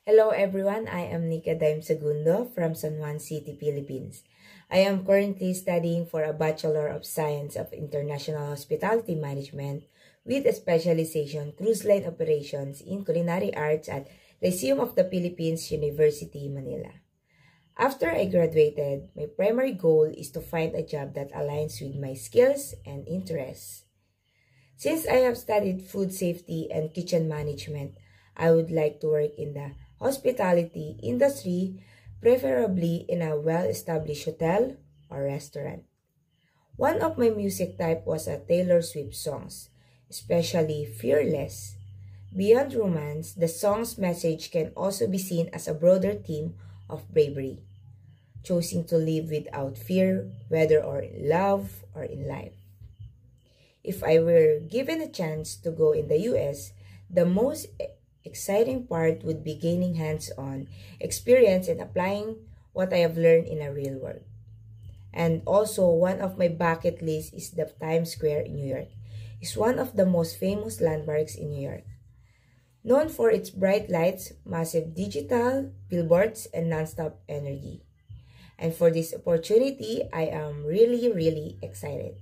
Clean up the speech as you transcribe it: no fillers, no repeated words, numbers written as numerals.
Hello everyone, I am Nika Daim Segundo from San Juan City, Philippines. I am currently studying for a Bachelor of Science of International Hospitality Management with a specialization cruise line operations in culinary arts at Lyceum of the Philippines, University, Manila. After I graduated, my primary goal is to find a job that aligns with my skills and interests. Since I have studied food safety and kitchen management, I would like to work in the hospitality industry, preferably in a well-established hotel or restaurant. One of my music type was a Taylor Swift songs, especially Fearless. Beyond romance, the song's message can also be seen as a broader theme of bravery, choosing to live without fear, whether or in love or in life. If I were given a chance to go in the US, the most exciting part would be gaining hands-on experience and applying what I have learned in a real world. And also, one of my bucket lists is the Times Square in New York. It's one of the most famous landmarks in New York. Known for its bright lights, massive digital billboards, and non-stop energy. And for this opportunity, I am really excited.